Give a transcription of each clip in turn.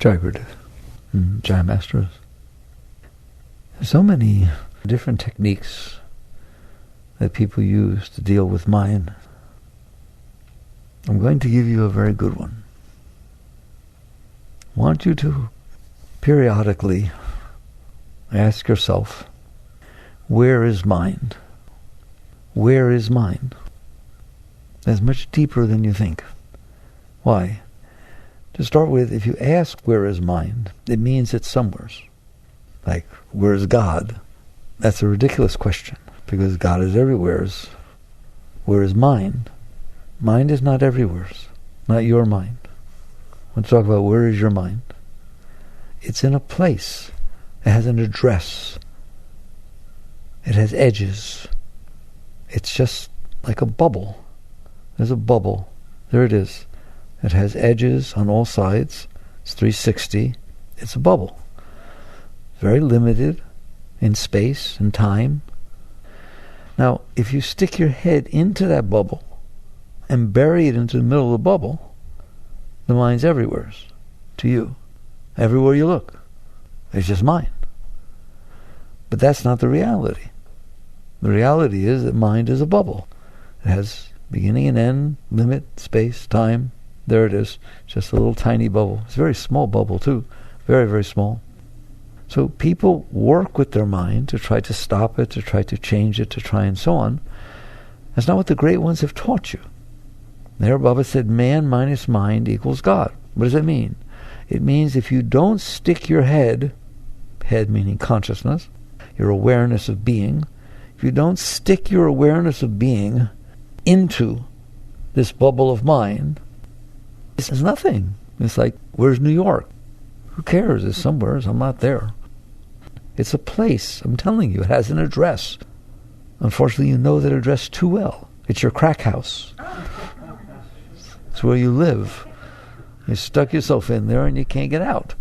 Jai Gurudev. Jai Masters. There's so many different techniques that people use to deal with mind. I'm going to give you a very good one. I want you to periodically ask yourself, where is mind? Where is mind? That's much deeper than you think. Why? To start with, if you ask where is mind, it means it's somewheres. Like, where is God? That's a ridiculous question, because God is everywhere. Where is mind? Mind is not everywhere. Not your mind. I want to talk about where is your mind. It's in a place. It has an address. It has edges. It's just like a bubble. There's a bubble. There it is. It has edges on all sides. It's 360. It's a bubble. Very limited in space and time. Now, if you stick your head into that bubble and bury it into the middle of the bubble, the mind's everywhere to you. Everywhere you look. It's just mind. But that's not the reality. The reality is that mind is a bubble. It has beginning and end, limit, space, time. There it is. Just a little tiny bubble. It's a very small bubble too. Very, very small. So people work with their mind to try to stop it, to try to change it, to try and so on. That's not what the great ones have taught you. There Baba said, man minus mind equals God. What does that mean? It means if you don't stick your head meaning consciousness, your awareness of being, if you don't stick your awareness of being into this bubble of mind, this is nothing. It's like, where's New York? Who cares? It's somewhere. I'm not there. It's a place. I'm telling you, it has an address. Unfortunately, you know that address too well. It's your crack house. It's where you live. You stuck yourself in there and you can't get out.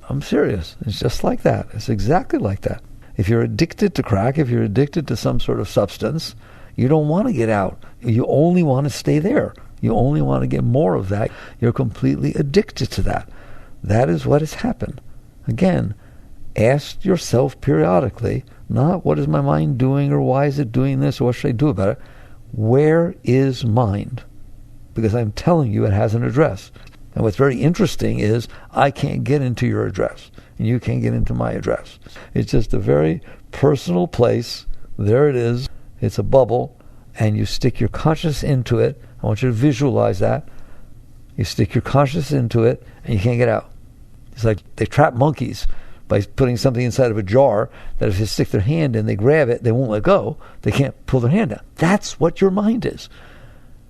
I'm serious. It's just like that. It's exactly like that. If you're addicted to crack, if you're addicted to some sort of substance, you don't want to get out. You only want to stay there. You only want to get more of that. You're completely addicted to that. That is what has happened. Again, ask yourself periodically, not what is my mind doing or why is it doing this or what should I do about it. Where is mind? Because I'm telling you it has an address. And what's very interesting is I can't get into your address and you can't get into my address. It's just a very personal place. There it is. It's a bubble and you stick your consciousness into it. I want you to visualize that. You stick your consciousness into it and you can't get out. It's like they trap monkeys by putting something inside of a jar that if they stick their hand in, they grab it, they won't let go. They can't pull their hand out. That's what your mind is.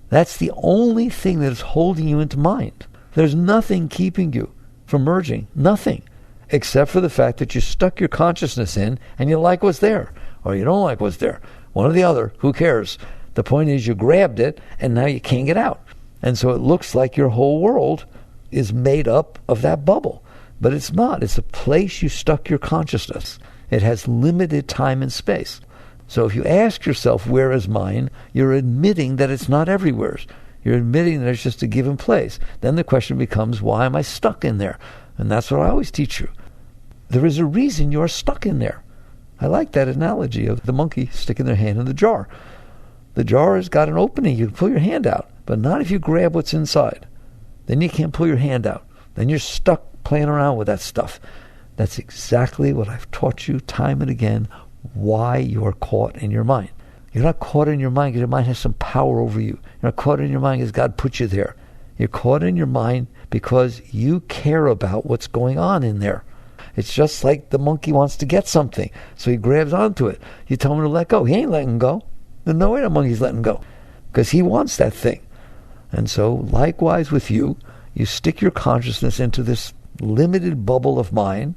That's the only thing that is holding you into mind. There's nothing keeping you from merging. Nothing. Except for the fact that you stuck your consciousness in and you like what's there. Or you don't like what's there. One or the other. Who cares? The point is you grabbed it and now you can't get out. And so it looks like your whole world is made up of that bubble. But it's not. It's a place you stuck your consciousness. It has limited time and space. So if you ask yourself, where is mine? You're admitting that it's not everywhere. You're admitting that it's just a given place. Then the question becomes, why am I stuck in there? And that's what I always teach you. There is a reason you're stuck in there. I like that analogy of the monkey sticking their hand in the jar. The jar has got an opening. You can pull your hand out, but not if you grab what's inside. Then you can't pull your hand out. Then you're stuck playing around with that stuff. That's exactly what I've taught you time and again, why you're caught in your mind. You're not caught in your mind because your mind has some power over you. You're not caught in your mind because God put you there. You're caught in your mind because you care about what's going on in there. It's just like the monkey wants to get something, so he grabs onto it. You tell him to let go. He ain't letting go. There's no way the monkey's letting go because he wants that thing. And so likewise with you, you stick your consciousness into this limited bubble of mind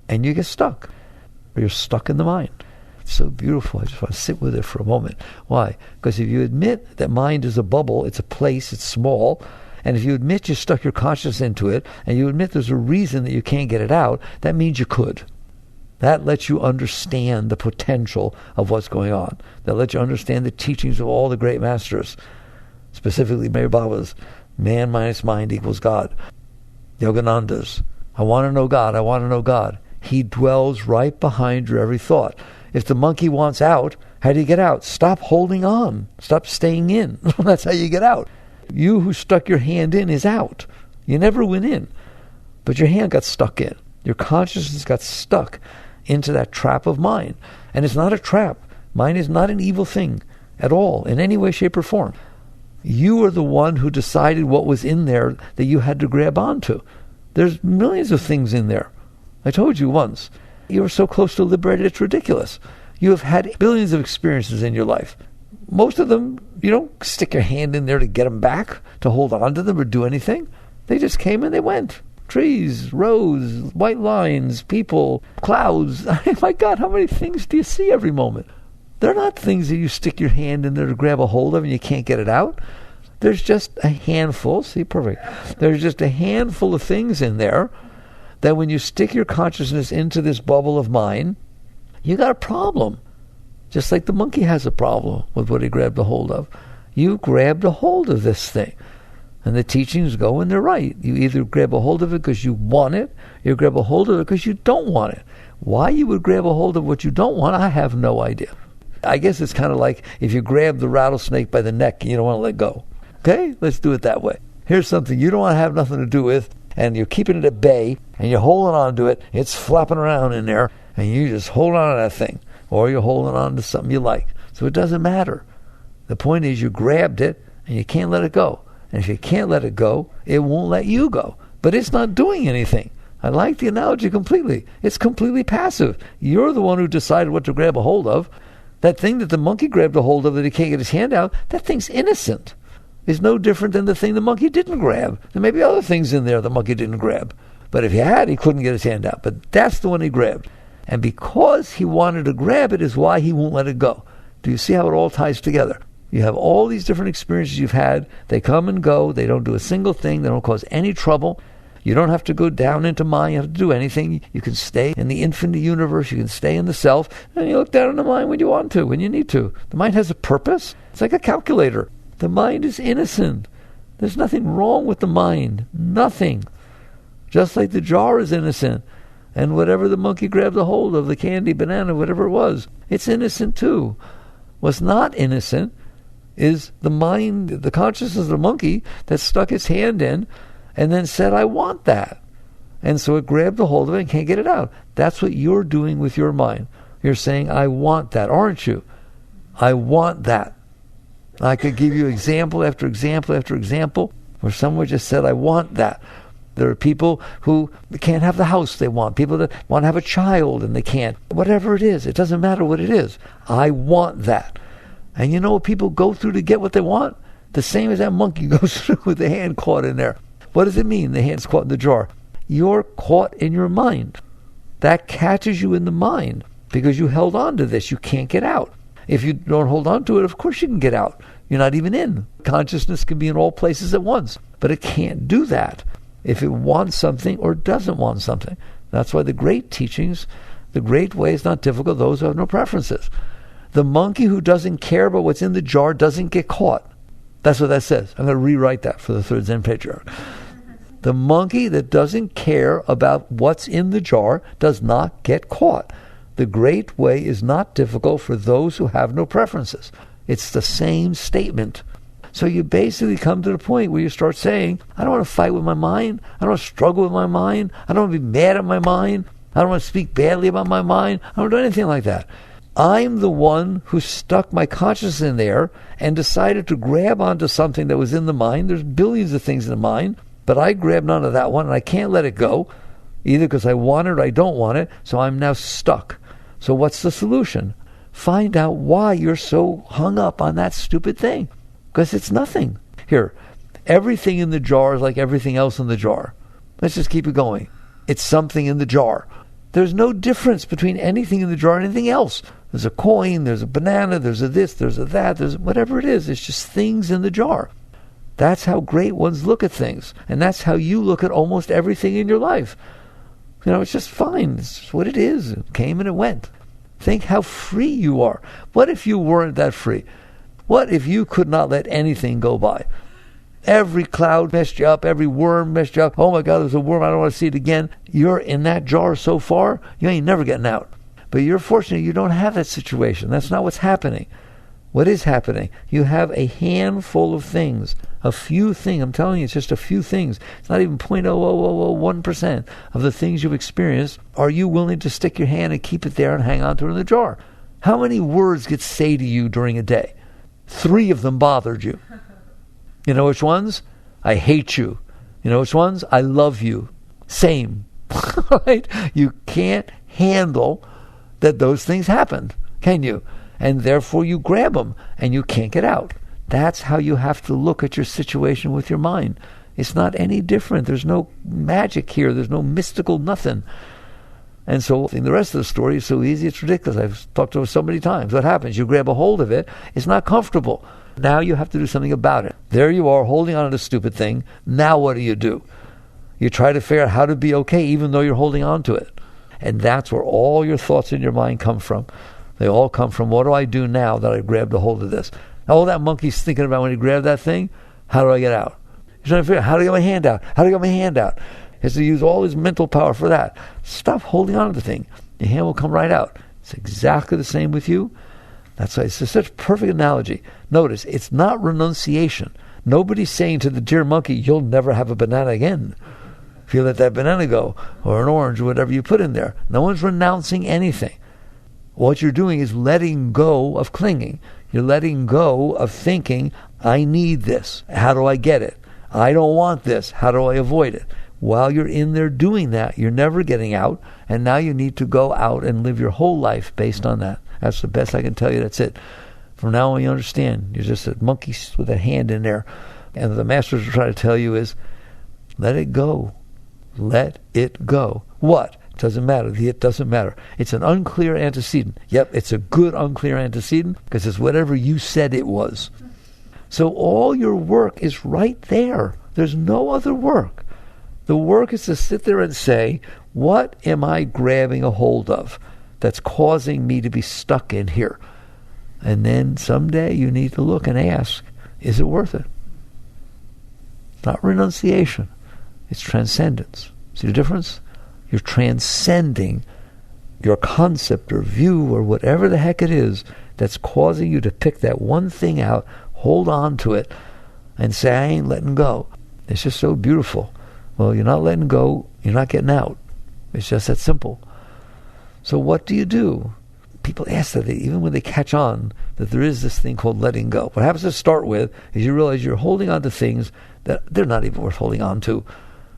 and you get stuck. Or you're stuck in the mind. It's so beautiful. I just want to sit with it for a moment. Why? Because if you admit that mind is a bubble, it's a place, it's small, and if you admit you stuck your consciousness into it, and you admit there's a reason that you can't get it out, that means you could. That lets you understand the potential of what's going on. That lets you understand the teachings of all the great masters, specifically Meher Baba's man minus mind equals God, Yogananda's I want to know God. I want to know God. He dwells right behind your every thought. If the monkey wants out, how do you get out? Stop holding on. Stop staying in. That's how you get out. You who stuck your hand in is out. You never went in. But your hand got stuck in. Your consciousness got stuck into that trap of mind. And it's not a trap. Mind is not an evil thing at all, in any way, shape, or form. You are the one who decided what was in there that you had to grab onto. There's millions of things in there. I told you once. You are so close to liberated, it's ridiculous. You have had billions of experiences in your life. Most of them, you don't stick your hand in there to get them back, to hold on to them or do anything. They just came and they went. Trees, roads, white lines, people, clouds. My God, how many things do you see every moment? They're not things that you stick your hand in there to grab a hold of and you can't get it out. There's just a handful. See, perfect. There's just a handful of things in there that when you stick your consciousness into this bubble of mind, you got a problem. Just like the monkey has a problem with what he grabbed a hold of. You grabbed a hold of this thing. And the teachings go and they're right. You either grab a hold of it because you want it, or you grab a hold of it because you don't want it. Why you would grab a hold of what you don't want, I have no idea. I guess it's kind of like if you grab the rattlesnake by the neck and you don't want to let go. Okay? Let's do it that way. Here's something you don't want to have nothing to do with, and you're keeping it at bay, and you're holding on to it, it's flapping around in there, and you just hold on to that thing. Or you're holding on to something you like. So it doesn't matter. The point is you grabbed it, and you can't let it go. And if you can't let it go, it won't let you go. But it's not doing anything. I like the analogy completely. It's completely passive. You're the one who decided what to grab a hold of. That thing that the monkey grabbed a hold of that he can't get his hand out, that thing's innocent. It's no different than the thing the monkey didn't grab. There may be other things in there the monkey didn't grab. But if he had, he couldn't get his hand out. But that's the one he grabbed. And because he wanted to grab it is why he won't let it go. Do you see how it all ties together? You have all these different experiences you've had. They come and go. They don't do a single thing. They don't cause any trouble. You don't have to go down into mind. You have to do anything. You can stay in the infinite universe. You can stay in the self. And you look down in the mind when you want to, when you need to. The mind has a purpose. It's like a calculator. The mind is innocent. There's nothing wrong with the mind. Nothing. Just like the jar is innocent. And whatever the monkey grabbed a hold of, the candy, banana, whatever it was, it's innocent too. What's not innocent is the mind, the consciousness of the monkey that stuck its hand in and then said, I want that. And so it grabbed a hold of it and can't get it out. That's what you're doing with your mind. You're saying, I want that, aren't you? I want that. I could give you example after example after example where someone just said, I want that. There are people who can't have the house they want. People that want to have a child and they can't. Whatever it is, it doesn't matter what it is. I want that. And you know what people go through to get what they want? The same as that monkey goes through with the hand caught in there. What does it mean, the hand's caught in the jar? You're caught in your mind. That catches you in the mind because you held on to this. You can't get out. If you don't hold on to it, of course you can get out. You're not even in. Consciousness can be in all places at once, but it can't do that if it wants something or doesn't want something. That's why the great teachings, the great way is not difficult, those who have no preferences. The monkey who doesn't care about what's in the jar doesn't get caught. That's what that says. I'm going to rewrite that for the third Zen patriarch. The monkey that doesn't care about what's in the jar does not get caught. The great way is not difficult for those who have no preferences. It's the same statement. So you basically come to the point where you start saying, I don't want to fight with my mind. I don't want to struggle with my mind. I don't want to be mad at my mind. I don't want to speak badly about my mind. I don't do anything like that. I'm the one who stuck my consciousness in there and decided to grab onto something that was in the mind. There's billions of things in the mind, but I grabbed onto that one and I can't let it go, either because I want it or I don't want it, so I'm now stuck. So what's the solution? Find out why you're so hung up on that stupid thing. Because it's nothing. Here, everything in the jar is like everything else in the jar. Let's just keep it going. It's something in the jar. There's no difference between anything in the jar and anything else. There's a coin, there's a banana, there's a this, there's a that, there's whatever it is. It's just things in the jar. That's how great ones look at things. And that's how you look at almost everything in your life. You know, it's just fine. It's just what it is. It came and it went. Think how free you are. What if you weren't that free? What if you could not let anything go by? Every cloud messed you up. Every worm messed you up. Oh my God, there's a worm. I don't want to see it again. You're in that jar so far, you ain't never getting out. But you're fortunate you don't have that situation. That's not what's happening. What is happening? You have a handful of things. A few things. I'm telling you, it's just a few things. It's not even 0.00001% of the things you've experienced. Are you willing to stick your hand and keep it there and hang on to it in the jar? How many words get said to you during a day? 3 of them bothered you. You know which ones? I hate you. You know which ones? I love you. Same. Right? You can't handle that those things happened, can you? And therefore you grab them and you can't get out. That's how you have to look at your situation with your mind. It's not any different. There's no magic here. There's no mystical nothing. And so the rest of the story is so easy, it's ridiculous. I've talked to it so many times. What happens? You grab a hold of it. It's not comfortable. Now you have to do something about it. There you are holding on to the stupid thing. Now what do? You try to figure out how to be okay even though you're holding on to it. And that's where all your thoughts in your mind come from. They all come from, what do I do now that I grabbed a hold of this? All that monkey's thinking about when he grabbed that thing, how do I get out? He's trying to figure out, how do I get my hand out? How do I get my hand out? He has to use all his mental power for that. Stop holding on to the thing. Your hand will come right out. It's exactly the same with you. That's why it's just such a perfect analogy. Notice, it's not renunciation. Nobody's saying to the dear monkey, you'll never have a banana again if you let that banana go, or an orange, or whatever you put in there. No one's renouncing anything. What you're doing is letting go of clinging. You're letting go of thinking, I need this. How do I get it? I don't want this. How do I avoid it? While you're in there doing that, you're never getting out, and now you need to go out and live your whole life based on that. That's the best I can tell you. That's it. From now on, you understand. You're just a monkey with a hand in there. And the masters are trying to tell you is, let it go. Let it go. What? Doesn't matter. The it doesn't matter. It's an unclear antecedent. Yep, it's a good unclear antecedent because it's whatever you said it was. So all your work is right there. There's no other work. The work is to sit there and say, what am I grabbing a hold of that's causing me to be stuck in here? And then someday you need to look and ask, is it worth it? It's not renunciation. It's transcendence. See the difference? You're transcending your concept or view or whatever the heck it is that's causing you to pick that one thing out, hold on to it, and say, I ain't letting go. It's just so beautiful. Well, you're not letting go, you're not getting out. It's just that simple. So what do? People ask that even when they catch on that there is this thing called letting go. What happens to start with is you realize you're holding on to things that they're not even worth holding on to.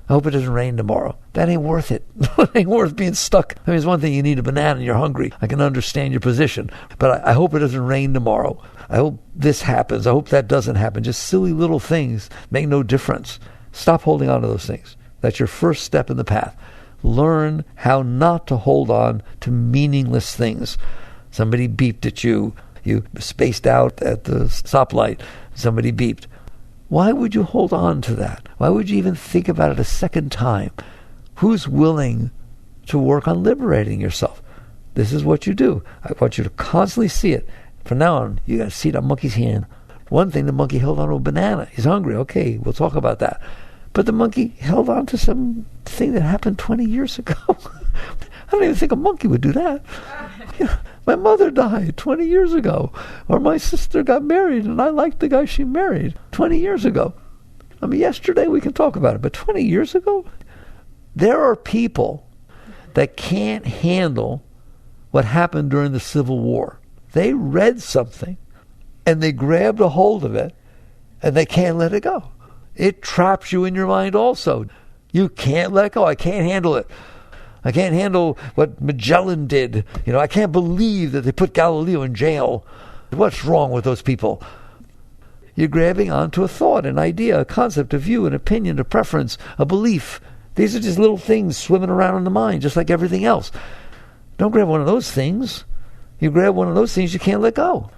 I hope it doesn't rain tomorrow. That ain't worth it. It ain't worth being stuck. I mean, it's one thing you need a banana and you're hungry. I can understand your position. But I hope it doesn't rain tomorrow. I hope this happens. I hope that doesn't happen. Just silly little things make no difference. Stop holding on to those things. That's your first step in the path. Learn how not to hold on to meaningless things. Somebody beeped at you. You spaced out at the stoplight. Somebody beeped. Why would you hold on to that? Why would you even think about it a second time? Who's willing to work on liberating yourself? This is what you do. I want you to constantly see it. From now on, you got to see that monkey's hand. One thing, the monkey held on to a banana. He's hungry. Okay, we'll talk about that. But the monkey held on to some thing that happened 20 years ago. I don't even think a monkey would do that. You know, my mother died 20 years ago. Or my sister got married and I liked the guy she married 20 years ago. I mean, yesterday we can talk about it, but 20 years ago? There are people that can't handle what happened during the Civil War. They read something and they grabbed a hold of it and they can't let it go. It traps you in your mind also. You can't let it go. I can't handle it. I can't handle what Magellan did. You know, I can't believe that they put Galileo in jail. What's wrong with those people? You're grabbing onto a thought, an idea, a concept, a view, an opinion, a preference, a belief. These are just little things swimming around in the mind, just like everything else. Don't grab one of those things. You grab one of those things, you can't let go.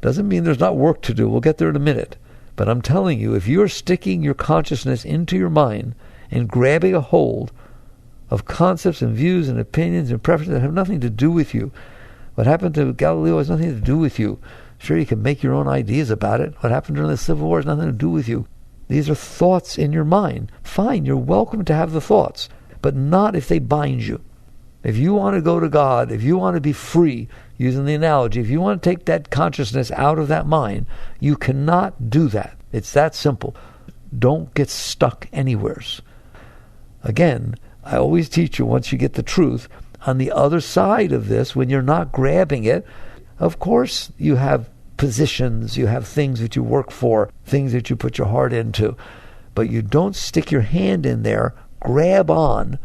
Doesn't mean there's not work to do. We'll get there in a minute. But I'm telling you, if you're sticking your consciousness into your mind and grabbing a hold of concepts and views and opinions and preferences that have nothing to do with you, what happened to Galileo has nothing to do with you. Sure, you can make your own ideas about it. What happened during the Civil War has nothing to do with you. These are thoughts in your mind. Fine, you're welcome to have the thoughts, but not if they bind you. If you want to go to God, if you want to be free, using the analogy, if you want to take that consciousness out of that mind, you cannot do that. It's that simple. Don't get stuck anywheres. Again, I always teach you, once you get the truth, on the other side of this, when you're not grabbing it, of course you have positions, you have things that you work for, things that you put your heart into, but you don't stick your hand in there, grab on,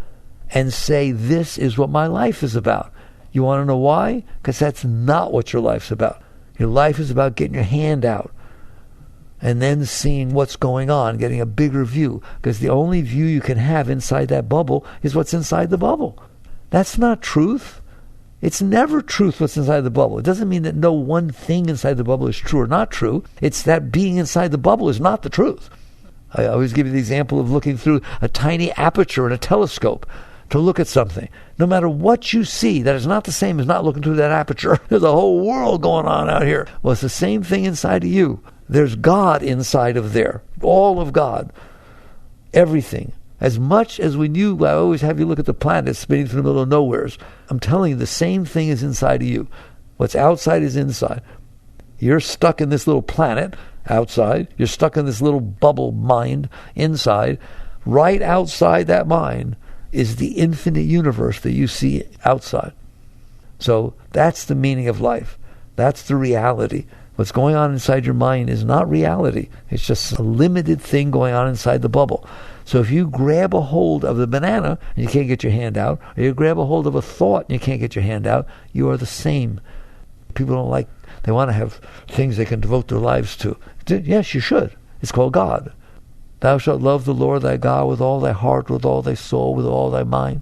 and say, this is what my life is about. You want to know why? Because that's not what your life's about. Your life is about getting your hand out and then seeing what's going on, getting a bigger view, because the only view you can have inside that bubble is what's inside the bubble. That's not truth. It's never truth what's inside the bubble. It doesn't mean that no one thing inside the bubble is true or not true. It's that being inside the bubble is not the truth. I always give you the example of looking through a tiny aperture in a telescope to look at something. No matter what you see, that is not the same as not looking through that aperture. There's a whole world going on out here. Well, it's the same thing inside of you. There's God inside of there. All of God. Everything. As much as when I always have you look at the planet spinning through the middle of nowheres, I'm telling you the same thing is inside of you. What's outside is inside. You're stuck in this little planet outside. You're stuck in this little bubble mind inside. Right outside that mind is the infinite universe that you see outside. So that's the meaning of life. That's the reality. What's going on inside your mind is not reality. It's just a limited thing going on inside the bubble. So if you grab a hold of the banana and you can't get your hand out, or you grab a hold of a thought and you can't get your hand out, you are the same. People don't like, they want to have things they can devote their lives to. Yes, you should. It's called God. Thou shalt love the Lord thy God with all thy heart, with all thy soul, with all thy mind.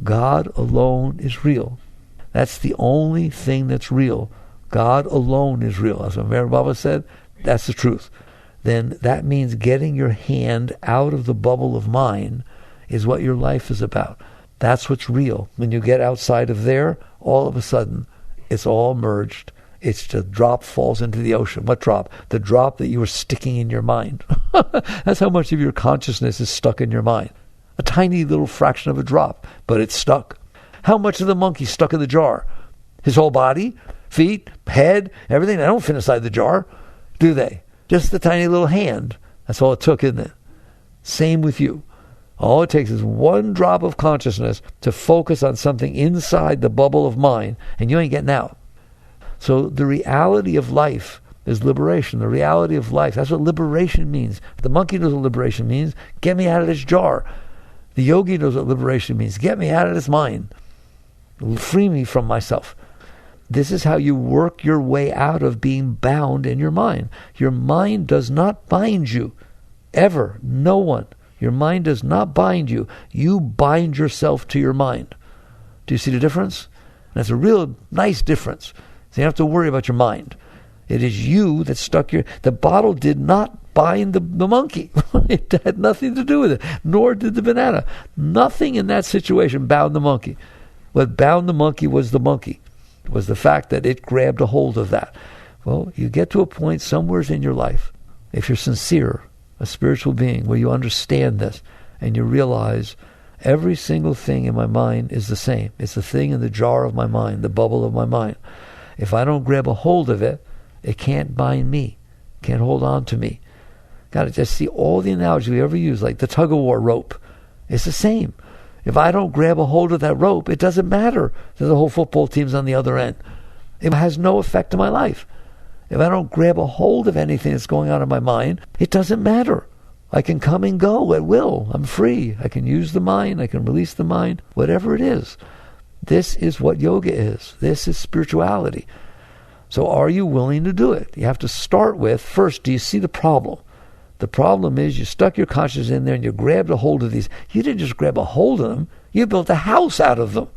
God alone is real. That's the only thing that's real. God alone is real. As Mary Baba said, that's the truth. Then that means getting your hand out of the bubble of mind is what your life is about. That's what's real. When you get outside of there, all of a sudden, it's all merged. It's the drop falls into the ocean. What drop? The drop that you were sticking in your mind. That's how much of your consciousness is stuck in your mind. A tiny little fraction of a drop, but it's stuck. How much of the monkey stuck in the jar? His whole body, feet, head, everything. They don't fit inside the jar, do they? Just the tiny little hand. That's all it took, isn't it? Same with you. All it takes is one drop of consciousness to focus on something inside the bubble of mind, and you ain't getting out. So the reality of life is liberation. The reality of life, that's what liberation means. The monkey knows what liberation means. Get me out of this jar. The yogi knows what liberation means. Get me out of this mind. Free me from myself. This is how you work your way out of being bound in your mind. Your mind does not bind you. Ever. No one. Your mind does not bind you. You bind yourself to your mind. Do you see the difference? That's a real nice difference. So you don't have to worry about your mind. It is you that stuck the bottle did not bind the monkey. It had nothing to do with it, nor did the banana. Nothing in that situation bound the monkey. What bound the monkey was was the fact that it grabbed a hold of that. Well, you get to a point somewhere in your life, if you're sincere, a spiritual being, where you understand this, and you realize every single thing in my mind is the same. It's the thing in the jar of my mind, the bubble of my mind. If I don't grab a hold of it, it can't bind me, can't hold on to me. Got to just see all the analogies we ever use, like the tug-of-war rope. It's the same. If I don't grab a hold of that rope, it doesn't matter that the whole football team's on the other end. It has no effect on my life. If I don't grab a hold of anything that's going on in my mind, it doesn't matter. I can come and go at will. I'm free. I can use the mind. I can release the mind. Whatever it is. This is what yoga is. This is spirituality. So are you willing to do it? You have to start with, first, do you see the problem? The problem is you stuck your consciousness in there and you grabbed a hold of these. You didn't just grab a hold of them. You built a house out of them.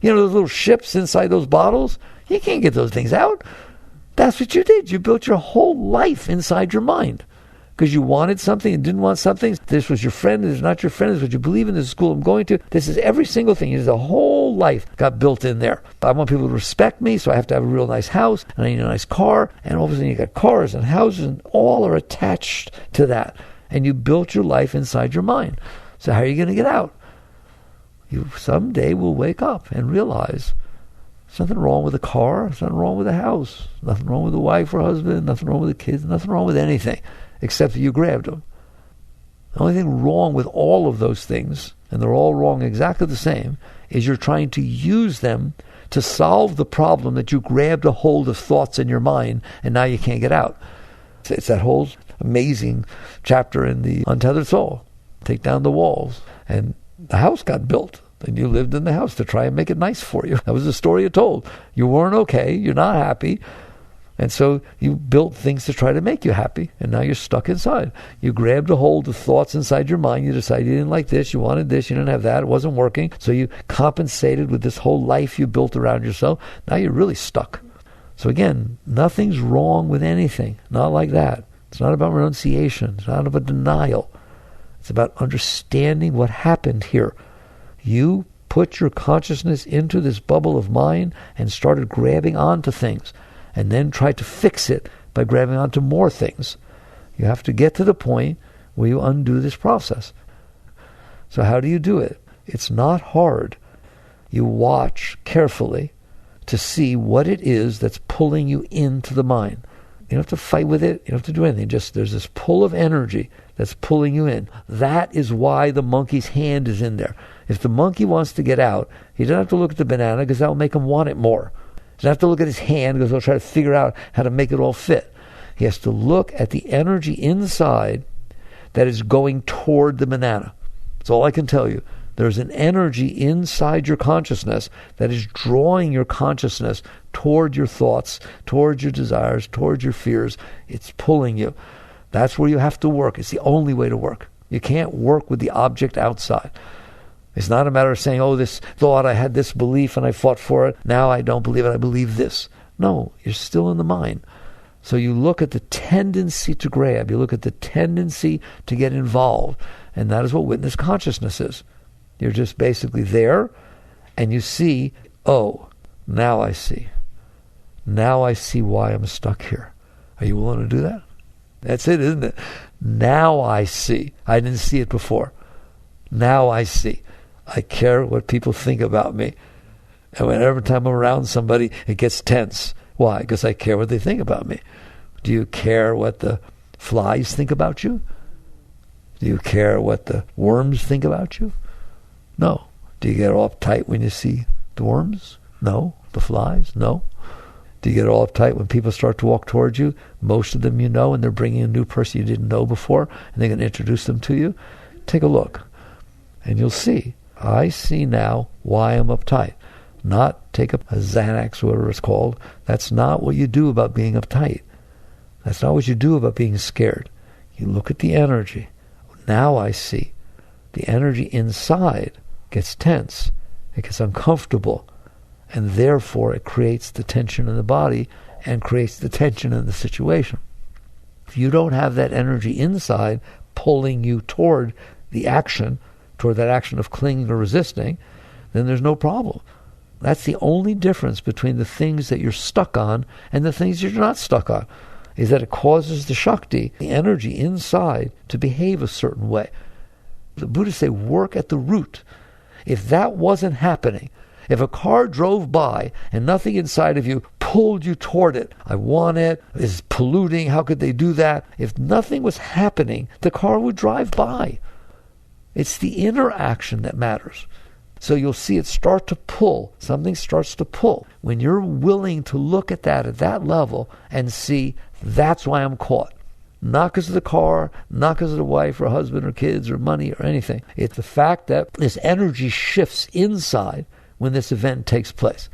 You know those little ships inside those bottles? You can't get those things out. That's what you did. You built your whole life inside your mind. because you wanted something and didn't want something. This was your friend, this is not your friend, this is what you believe in, this is the school I'm going to. This is every single thing. There's a whole life got built in there. I want people to respect me, so I have to have a real nice house, and I need a nice car, and all of a sudden you got cars and houses, and all are attached to that. And you built your life inside your mind. So how are you going to get out? You someday will wake up and realize there's nothing wrong with a car, there's nothing wrong with a house, nothing wrong with a wife or husband, nothing wrong with the kids, nothing wrong with anything, except that you grabbed them. The only thing wrong with all of those things, and they're all wrong exactly the same, is you're trying to use them to solve the problem that you grabbed a hold of thoughts in your mind, and now you can't get out. It's that whole amazing chapter in the Untethered Soul. Take down the walls. And the house got built, and you lived in the house to try and make it nice for you. That was the story you told. You weren't okay, you're not happy, and so you built things to try to make you happy, and now you're stuck inside. You grabbed a hold of thoughts inside your mind, you decided you didn't like this, you wanted this, you didn't have that, it wasn't working, so you compensated with this whole life you built around yourself. Now you're really stuck. So again, nothing's wrong with anything, not like that. It's not about renunciation, it's not about denial. It's about understanding what happened here. You put your consciousness into this bubble of mind and started grabbing onto things, and then tried to fix it by grabbing onto more things. You have to get to the point where you undo this process. So how do you do it? It's not hard. You watch carefully to see what it is that's pulling you into the mind. You don't have to fight with it. You don't have to do anything. Just there's this pull of energy that's pulling you in. That is why the monkey's hand is in there. If the monkey wants to get out, he doesn't have to look at the banana because that will make him want it more. He doesn't have to look at his hand because he'll try to figure out how to make it all fit. He has to look at the energy inside that is going toward the banana. That's all I can tell you. There's an energy inside your consciousness that is drawing your consciousness toward your thoughts, toward your desires, toward your fears. It's pulling you. That's where you have to work. It's the only way to work. You can't work with the object outside. It's not a matter of saying, oh, this thought, I had this belief and I fought for it. Now I don't believe it, I believe this. No, you're still in the mind. So you look at the tendency to grab. You look at the tendency to get involved. And that is what witness consciousness is. You're just basically there, and you see, oh, now I see. Now I see why I'm stuck here. Are you willing to do that? That's it, isn't it? Now I see. I didn't see it before. Now I see. I care what people think about me. And whenever time I'm around somebody, it gets tense. Why? Because I care what they think about me. Do you care what the flies think about you? Do you care what the worms think about you? No. Do you get all uptight when you see the worms? No. The flies? No. Do you get all uptight when people start to walk towards you? Most of them you know, and they're bringing a new person you didn't know before, and they're going to introduce them to you. Take a look, and you'll see. I see now why I'm uptight. Not take up a Xanax, whatever it's called. That's not what you do about being uptight. That's not what you do about being scared. You look at the energy. Now I see. The energy inside gets tense. It gets uncomfortable. And therefore it creates the tension in the body and creates the tension in the situation. If you don't have that energy inside pulling you toward the action, toward that action of clinging or resisting, then there's no problem. That's the only difference between the things that you're stuck on and the things you're not stuck on, is that it causes the Shakti, the energy inside, to behave a certain way. The Buddhists say work at the root. If that wasn't happening, if a car drove by and nothing inside of you pulled you toward it, I want it, it's polluting, how could they do that? If nothing was happening, the car would drive by. It's the inner action that matters. So you'll see it start to pull. Something starts to pull. When you're willing to look at that level and see, that's why I'm caught. Not because of the car, not because of the wife or husband or kids or money or anything. It's the fact that this energy shifts inside when this event takes place.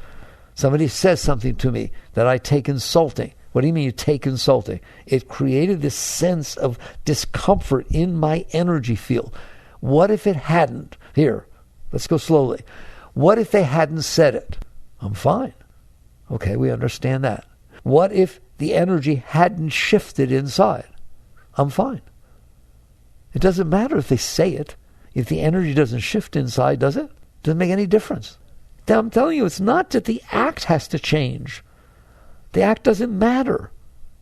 Somebody says something to me that I take insulting. What do you mean you take insulting? It created this sense of discomfort in my energy field. What if it hadn't? Here, let's go slowly. What if they hadn't said it? I'm fine. Okay, we understand that. What if the energy hadn't shifted inside? I'm fine. It doesn't matter if they say it. If the energy doesn't shift inside, does it? Doesn't make any difference. Now, I'm telling you, it's not that the act has to change. The act doesn't matter.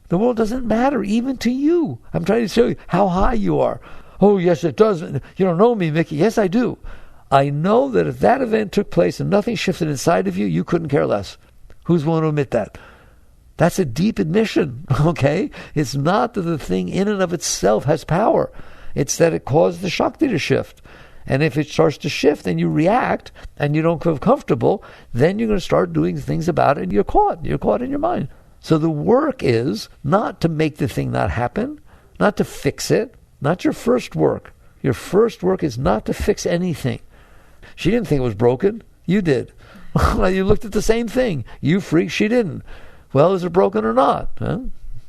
The world doesn't matter, even to you. I'm trying to show you how high you are. Oh, yes, it does. You don't know me, Mickey. Yes, I do. I know that if that event took place and nothing shifted inside of you, you couldn't care less. Who's willing to admit that? That's a deep admission, okay? It's not that the thing in and of itself has power. It's that it caused the Shakti to shift. And if it starts to shift and you react and you don't feel comfortable, then you're going to start doing things about it and you're caught. You're caught in your mind. So the work is not to make the thing not happen, not to fix it, not your first work. Your first work is not to fix anything. She didn't think it was broken. You did. You looked at the same thing. You freaked. She didn't. Well, is it broken or not? Huh?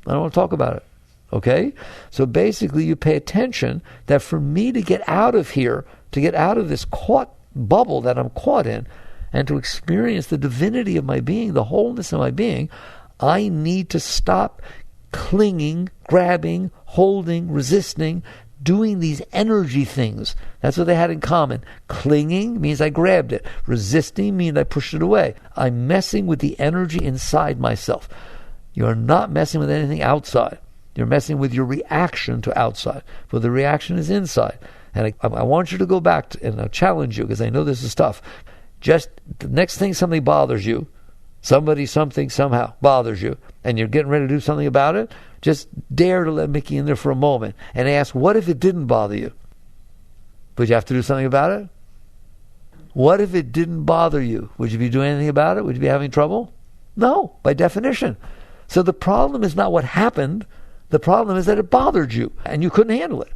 I don't want to talk about it. Okay? So basically you pay attention that for me to get out of here, to get out of this caught bubble that I'm caught in, and to experience the divinity of my being, the wholeness of my being, I need to stop clinging, grabbing, holding, resisting, doing these energy things. That's what they had in common. Clinging means I grabbed it. Resisting means I pushed it away. I'm messing with the energy inside myself. You're not messing with anything outside. You're messing with your reaction to outside. But the reaction is inside. And I want you to go back to, and I'll challenge you because I know this is tough. Just the next thing something bothers you, somebody, something, somehow bothers you, and you're getting ready to do something about it, just dare to let Mickey in there for a moment and ask, what if it didn't bother you? Would you have to do something about it? What if it didn't bother you? Would you be doing anything about it? Would you be having trouble? No, by definition. So the problem is not what happened. The problem is that it bothered you and you couldn't handle it.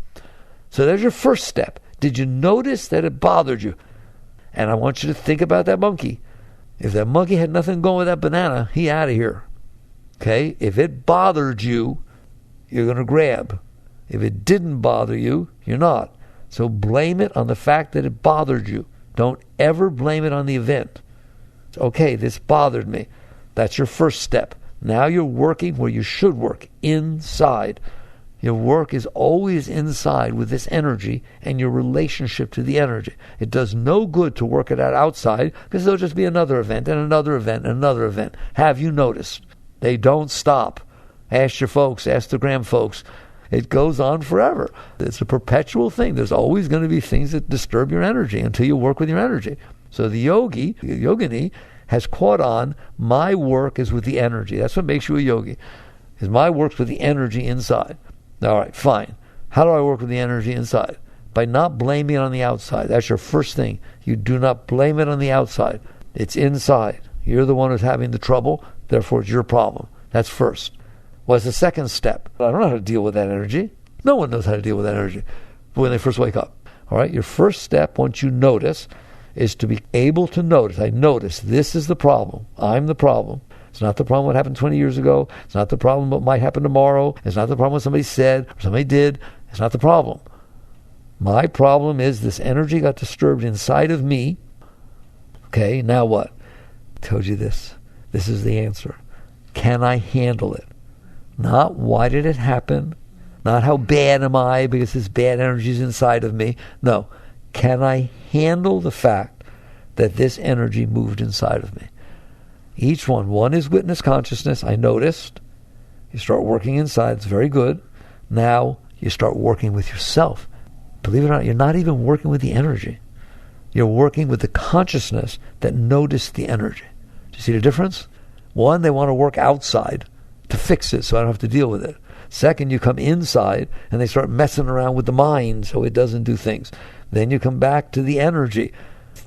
So there's your first step. Did you notice that it bothered you? And I want you to think about that monkey. If that monkey had nothing going with that banana, he out of here. Okay? If it bothered you, you're going to grab. If it didn't bother you, you're not. So blame it on the fact that it bothered you. Don't ever blame it on the event. Okay, this bothered me. That's your first step. Now you're working where you should work, inside. Your work is always inside with this energy and your relationship to the energy. It does no good to work it out outside because there'll just be another event and another event and another event. Have you noticed? They don't stop. Ask your folks, ask the Graham folks. It goes on forever. It's a perpetual thing. There's always going to be things that disturb your energy until you work with your energy. So the yogini, has caught on, my work is with the energy. That's what makes you a yogi. Is my work's with the energy inside. All right, fine. How do I work with the energy inside? By not blaming it on the outside. That's your first thing. You do not blame it on the outside. It's inside. You're the one who's having the trouble, therefore it's your problem. That's first. What's the second step? I don't know how to deal with that energy. No one knows how to deal with that energy when they first wake up. All right, your first step, once you notice, is to be able to notice. I notice this is the problem. I'm the problem. It's not the problem what happened 20 years ago. It's not the problem what might happen tomorrow. It's not the problem what somebody said or somebody did. It's not the problem. My problem is this energy got disturbed inside of me. Okay, now what? I told you this. This is the answer. Can I handle it? Not why did it happen? Not how bad am I because this bad energy is inside of me. No. Can I handle the fact that this energy moved inside of me? Each one is witness consciousness. I noticed. You start working inside. It's very good. Now you start working with yourself. Believe it or not, you're not even working with the energy. You're working with the consciousness that noticed the energy. Do you see the difference? One, they want to work outside to fix it so I don't have to deal with it. Second, you come inside and they start messing around with the mind so it doesn't do things. Then you come back to the energy.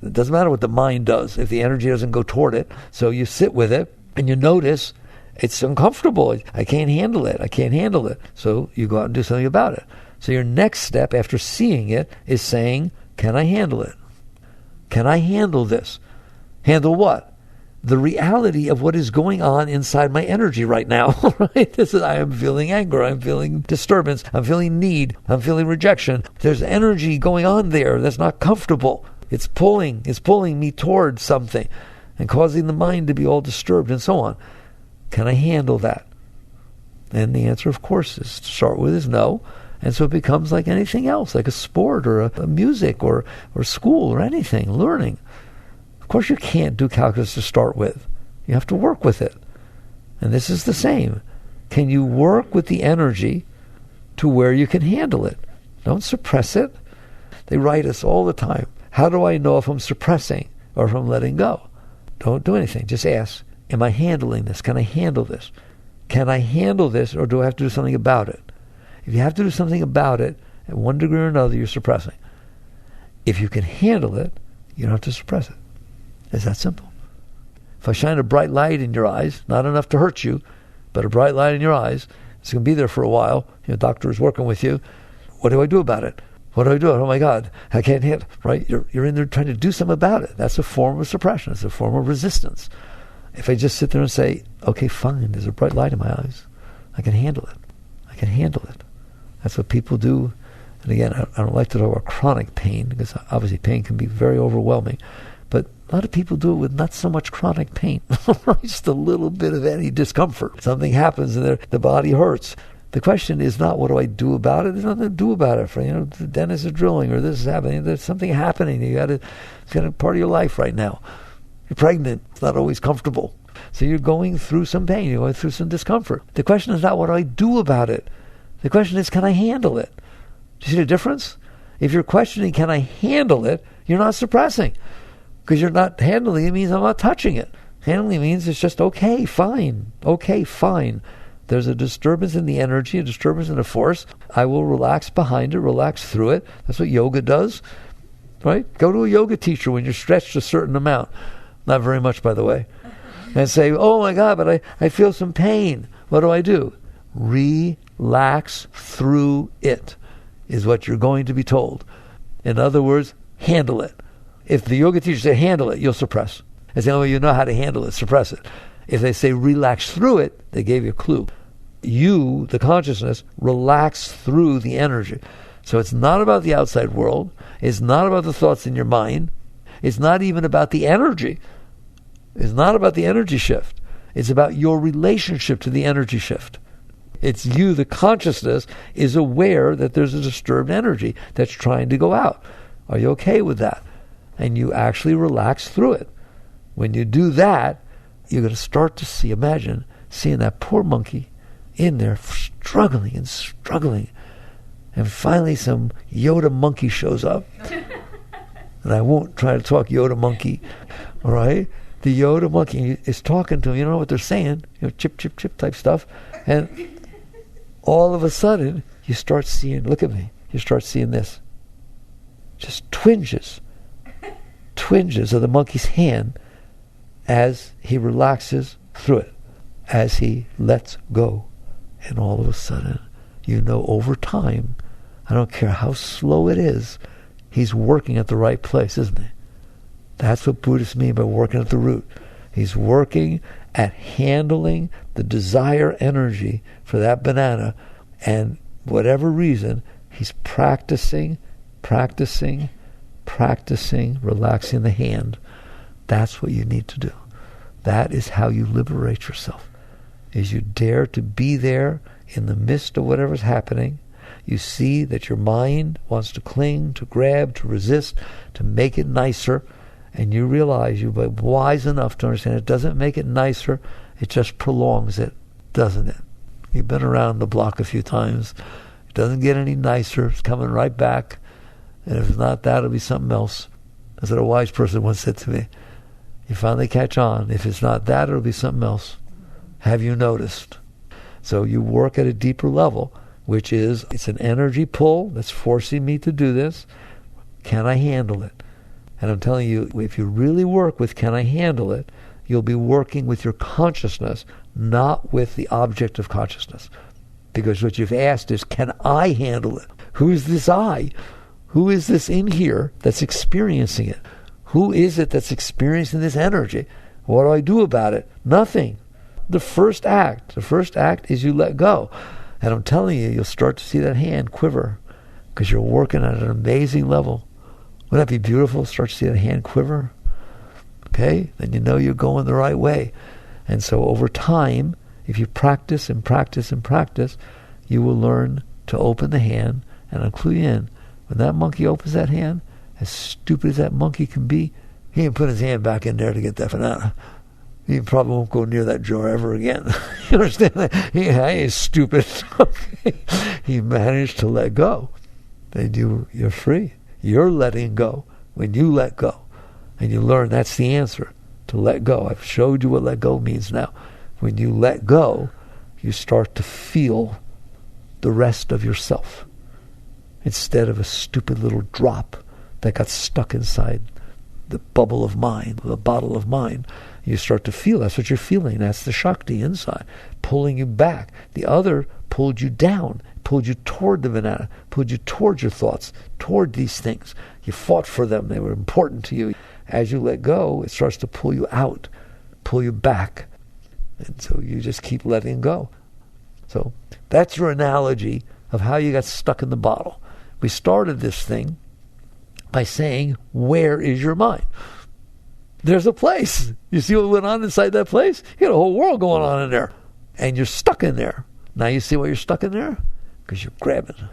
It doesn't matter what the mind does if the energy doesn't go toward it. So you sit with it and you notice it's uncomfortable. I can't handle it. I can't handle it. So you go out and do something about it. So your next step after seeing it is saying, can I handle it? Can I handle this? Handle what? The reality of what is going on inside my energy right now. Right? I am feeling anger. I'm feeling disturbance. I'm feeling need. I'm feeling rejection. There's energy going on there that's not comfortable. It's pulling me towards something and causing the mind to be all disturbed and so on. Can I handle that? And the answer, of course, is to start with is no. And so it becomes like anything else, like a sport or a music or school or anything, learning. Of course you can't do calculus to start with. You have to work with it. And this is the same. Can you work with the energy to where you can handle it? Don't suppress it. They write us all the time. How do I know if I'm suppressing or if I'm letting go? Don't do anything. Just ask, am I handling this? Can I handle this? Can I handle this, or do I have to do something about it? If you have to do something about it, at one degree or another, you're suppressing. If you can handle it, you don't have to suppress it. It's that simple. If I shine a bright light in your eyes, not enough to hurt you, but a bright light in your eyes, it's going to be there for a while. Your doctor is working with you. What do I do about it? What do I do? Oh my God, I can't handle it. Right? You're in there trying to do something about it. That's a form of suppression. It's a form of resistance. If I just sit there and say, okay, fine, there's a bright light in my eyes. I can handle it. I can handle it. That's what people do. And again, I don't like to talk about chronic pain, because obviously pain can be very overwhelming. But a lot of people do it with not so much chronic pain. Just a little bit of any discomfort. Something happens and the body hurts. The question is not, what do I do about it? There's nothing to do about it. The dentist is drilling, or this is happening. There's something happening. It's got a part of your life right now. You're pregnant. It's not always comfortable. So you're going through some pain. You're going through some discomfort. The question is not, what do I do about it? The question is, can I handle it? Do you see the difference? If you're questioning, can I handle it, you're not suppressing. Because you're not handling it means I'm not touching it. Handling means it's just okay, fine. Okay, fine. There's a disturbance in the energy, a disturbance in the force. I will relax behind it, relax through it. That's what yoga does, right? Go to a yoga teacher when you're stretched a certain amount. Not very much, by the way. And say, oh my God, but I feel some pain. What do? Relax through it, is what you're going to be told. In other words, handle it. If the yoga teacher says handle it, you'll suppress. It's the only way you know how to handle it, suppress it. If they say relax through it, they gave you a clue. You, the consciousness, relax through the energy. So it's not about the outside world. It's not about the thoughts in your mind. It's not even about the energy. It's not about the energy shift. It's about your relationship to the energy shift. It's you, the consciousness, is aware that there's a disturbed energy that's trying to go out. Are you okay with that? And you actually relax through it. When you do that, you're going to start to see, imagine, seeing that poor monkey in there struggling and struggling. And finally some Yoda monkey shows up. And I won't try to talk Yoda monkey, all right? The Yoda monkey is talking to him. You don't know what they're saying, chip, chip, chip type stuff. And all of a sudden, you start seeing, look at me, you start seeing this. Just twinges of the monkey's hand as he relaxes through it, as he lets go. And all of a sudden, over time, I don't care how slow it is, he's working at the right place, isn't he? That's what Buddhists mean by working at the root. He's working at handling the desire energy for that banana, and whatever reason, he's practicing, relaxing the hand. That's what you need to do. That is how you liberate yourself, is you dare to be there in the midst of whatever's happening. You see that your mind wants to cling, to grab, to resist, to make it nicer, and you realize you've been wise enough to understand it doesn't make it nicer, it just prolongs it, doesn't it? You've been around the block a few times. It doesn't get any nicer. It's coming right back. And if it's not that, it'll be something else. That's what a wise person once said to me. You finally catch on. If it's not that, it'll be something else. Have you noticed? So you work at a deeper level, which is, it's an energy pull that's forcing me to do this. Can I handle it? And I'm telling you, if you really work with can I handle it, you'll be working with your consciousness, not with the object of consciousness. Because what you've asked is, can I handle it? Who's this I? Who is this in here that's experiencing it? Who is it that's experiencing this energy? What do I do about it? Nothing. The first act is you let go. And I'm telling you, you'll start to see that hand quiver because you're working at an amazing level. Wouldn't that be beautiful? Start to see that hand quiver. Okay? Then you know you're going the right way. And so over time, if you practice and practice and practice, you will learn to open the hand, and I'll clue you in. When that monkey opens that hand, as stupid as that monkey can be, he can put his hand back in there to get that banana. He probably won't go near that drawer ever again. You understand that? He is stupid. Okay. He managed to let go. Then you're free. You're letting go. When you let go, and you learn that's the answer, to let go. I've showed you what let go means now. When you let go, you start to feel the rest of yourself, instead of a stupid little drop that got stuck inside the bubble of mind, the bottle of mind. You start to feel, that's what you're feeling. That's the Shakti inside, pulling you back. The other pulled you down, pulled you toward the banana, pulled you toward your thoughts, toward these things. You fought for them. They were important to you. As you let go, it starts to pull you out, pull you back. And so you just keep letting go. So that's your analogy of how you got stuck in the bottle. We started this thing by saying, where is your mind? There's a place. You see what went on inside that place? You got a whole world going on in there. And you're stuck in there. Now you see why you're stuck in there? Because you're grabbing.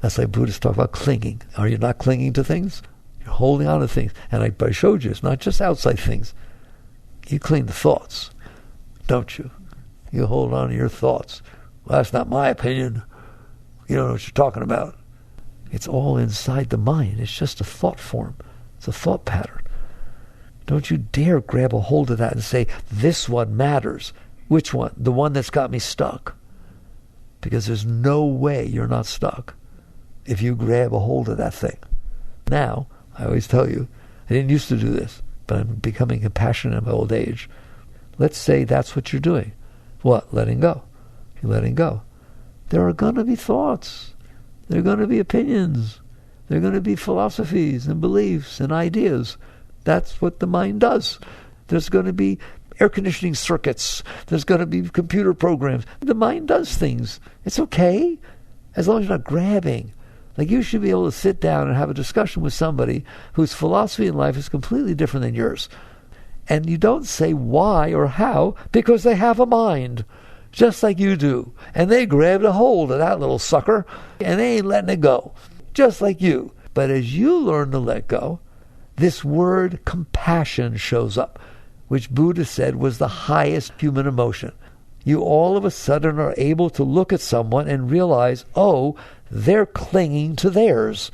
That's like Buddhists talk about clinging. Are you not clinging to things? You're holding on to things. And I showed you, it's not just outside things. You cling to thoughts, don't you? You hold on to your thoughts. Well, that's not my opinion. You don't know what you're talking about. It's all inside the mind. It's just a thought form. It's a thought pattern. Don't you dare grab a hold of that and say, this one matters. Which one? The one that's got me stuck. Because there's no way you're not stuck if you grab a hold of that thing. Now, I always tell you, I didn't used to do this, but I'm becoming compassionate in my old age. Let's say that's what you're doing. What? Letting go. You're letting go. There are going to be thoughts. There are going to be opinions. There are going to be philosophies and beliefs and ideas. That's what the mind does. There's going to be air conditioning circuits. There's going to be computer programs. The mind does things. It's okay, as long as you're not grabbing. Like, you should be able to sit down and have a discussion with somebody whose philosophy in life is completely different than yours. And you don't say why or how, because they have a mind, just like you do. And they grabbed a hold of that little sucker, and they ain't letting it go, just like you. But as you learn to let go, this word compassion shows up, which Buddha said was the highest human emotion. You all of a sudden are able to look at someone and realize, oh, they're clinging to theirs.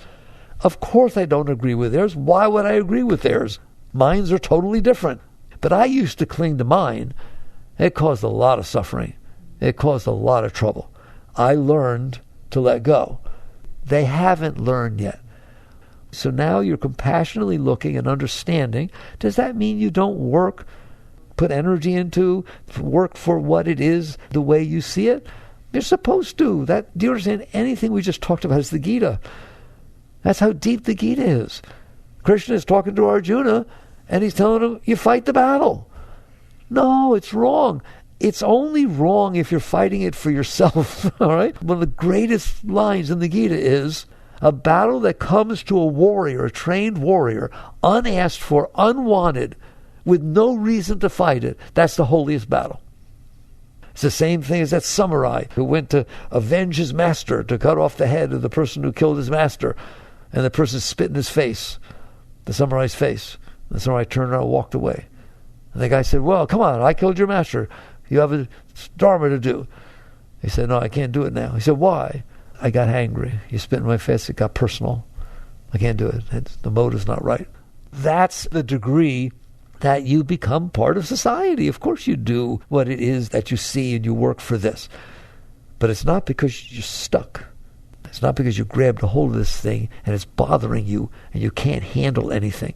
Of course I don't agree with theirs. Why would I agree with theirs? Minds are totally different. But I used to cling to mine. It caused a lot of suffering. It caused a lot of trouble. I learned to let go. They haven't learned yet. So now you're compassionately looking and understanding. Does that mean you don't work, put energy into, work for what it is the way you see it? You're supposed to. Do you understand? Anything we just talked about is the Gita. That's how deep the Gita is. Krishna is talking to Arjuna, and he's telling him, you fight the battle. No, it's wrong. It's only wrong if you're fighting it for yourself. All right? One of the greatest lines in the Gita is, a battle that comes to a warrior, a trained warrior, unasked for, unwanted, with no reason to fight it, that's the holiest battle. It's the same thing as that samurai who went to avenge his master, to cut off the head of the person who killed his master, and the person spit in his face, the samurai's face. The samurai turned around and walked away. And the guy said, well, come on, I killed your master. You have a dharma to do. He said, no, I can't do it now. He said, why? I got angry. You spit in my face, it got personal. I can't do it. The motive's not right. That's the degree that you become part of society. Of course you do what it is that you see and you work for this. But it's not because you're stuck. It's not because you grabbed a hold of this thing and it's bothering you and you can't handle anything.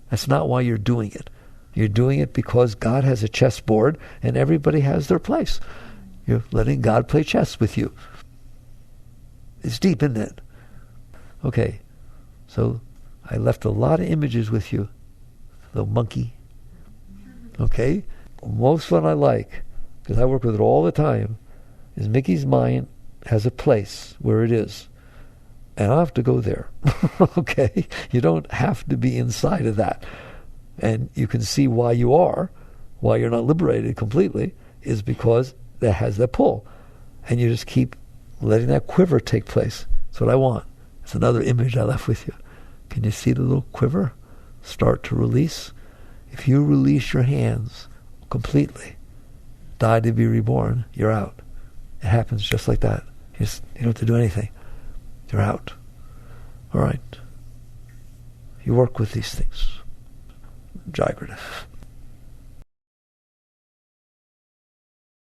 That's not why you're doing it. You're doing it because God has a chessboard and everybody has their place. You're letting God play chess with you. It's deep, isn't it? Okay, so I left a lot of images with you. The monkey. Okay? Most one I like, because I work with it all the time, is Mickey's mind has a place where it is. And I have to go there. Okay? You don't have to be inside of that. And you can see why you're not liberated completely, is because that has that pull. And you just keep letting that quiver take place. That's what I want. It's another image I left with you. Can you see the little quiver start to release? If you release your hands completely, die to be reborn, you're out. It happens just like that. You don't have to do anything. You're out. All right. You work with these things. Jagrata.